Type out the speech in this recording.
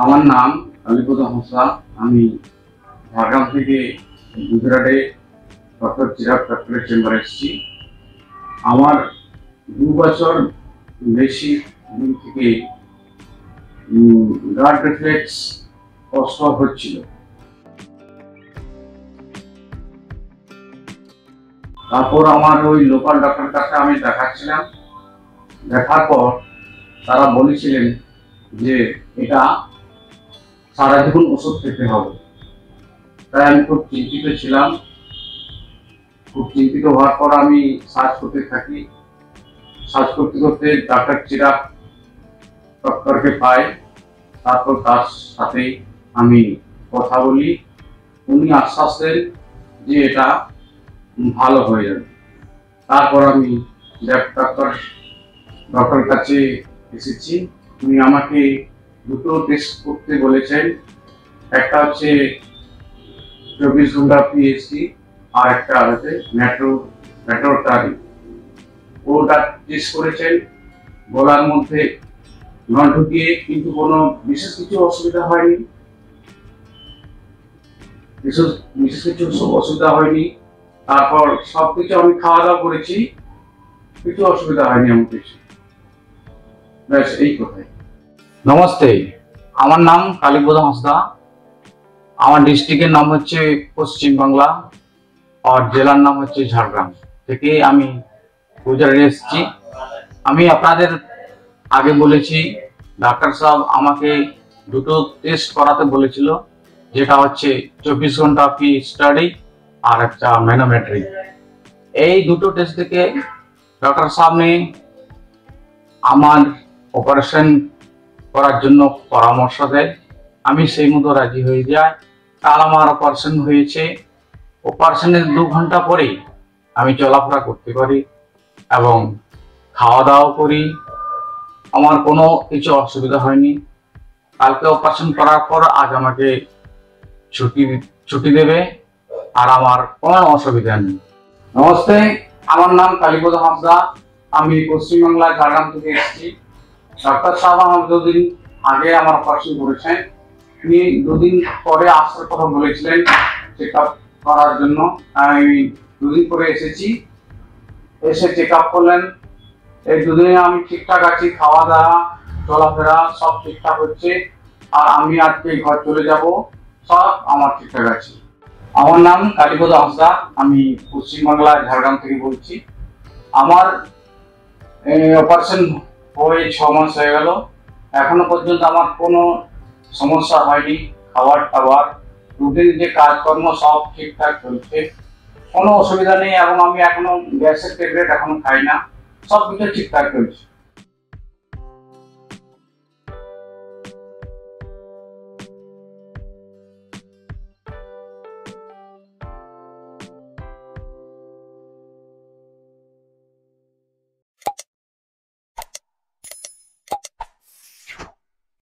আমার নাম কালীপদ হাঁসদা। আমি ঝাড়গ্রাম থেকে গুজরাটে ডক্টর চিরাগ ডক্টরের চেম্বারে এসেছি। আমার 2 বছর বেশি দিন থেকে গার্ড রিফ্লেক্স কষ্ট হচ্ছিল। তারপর আমার ওই লোকাল ডক্টর কাছে আমি দেখাচ্ছিলাম। দেখার পর তারা বলেছিলেন যে এটা সারা জীবন ওষুধ খেতে হবে। তাই আমি খুব চিন্তিত ছিলাম। খুব চিন্তিত হওয়ার পর আমি সার্চ করতে থাকি। সার্চ করতে করতে ডাক্তার চিরাগ ডক্টরকে পাই। তারপর তার সাথে আমি কথা বলি। উনি আশ্বাস দেন যে এটা ভালো হয়ে যাবে। তারপর আমি ডক্টর কাছে এসেছি। উনি আমাকে 2টো টেস্ট করতে বলেছেন। একটা হচ্ছে 24 ঘন্টা পিএইচডি আর একটা হচ্ছে ম্যাট্রোটারি। ওটা টেস্ট করেছেন গলার মধ্যে নল ঢুকিয়ে, কিন্তু কোনো বিশেষ কিছু অসুবিধা হয়নি। তারপর সবকিছু আমি খাওয়া দাওয়া করেছি, কিছু অসুবিধা হয়নি এমন কিছু। ব্যাস এই কথাই। নমস্তে, আমার নাম কালীপদ হাঁসদা। আমার ডিস্ট্রিক্টের নাম হচ্ছে পশ্চিম বাংলা আর জেলার নাম হচ্ছে ঝাড়গ্রাম থেকে আমি গুজরাটে এসেছি। আমি আপনাদের আগে বলেছি ডাক্তার সাহেব আমাকে 2টো টেস্ট করাতে বলেছিল, যেটা হচ্ছে 24 ঘন্টা পি স্টাডি আর একটা ম্যানোমেট্রি। এই 2টো টেস্ট থেকে ডক্টর সাহেব ने আমার অপারেশন করার জন্য পরামর্শ দেয়। আমি সেই মতো রাজি হয়ে যাই। কাল আমার অপারেশন হয়েছে। অপারেশনের 2 ঘন্টা পরেই আমি চলাফেরা করতে পারি এবং খাওয়া দাওয়া করি। আমার কোনো কিছু অসুবিধা হয়নি। কালকে অপারেশন করার পর আজ আমাকে ছুটি দেবে আর আমার কোনো অসুবিধা নেই। নমস্তে, আমার নাম কালীপদ হাঁসদা। আমি পশ্চিমবাংলা ঝাড়গ্রাম থেকে এসেছি। ডাক্তার সাহেব আমার 2 দিন আগে আমার অপারেশন করেছেন। তিনি 2 দিন পরে আসার কথা বলেছিলেন চেক আপ করার জন্য। আমি 2 দিন পরে এসেছি। এসে চেক আপ করলেন। এই 2 দিনে আমি ঠিকঠাক আছি। খাওয়া দাওয়া চলাফেরা সব ঠিকঠাক হচ্ছে। আর আমি আজকে ঘর চলে যাব। সব আমার ঠিকঠাক আছে। আমার নাম কালীপদ হাঁসদা। আমি পশ্চিমবাংলা ঝাড়গ্রাম থেকে বলছি। আমার অপারেশন হয়ে 6 মাস হয়ে গেল। এখনো পর্যন্ত আমার কোনো সমস্যা হয়নি। খাবার টাবার রুটিন যে কাজকর্ম সব ঠিকঠাক চলছে, কোনো অসুবিধা নেই। এবং আমি এখনো গ্যাসের ট্যাবলেট এখনো খাই না। সব কিছু ঠিকঠাক চলছে।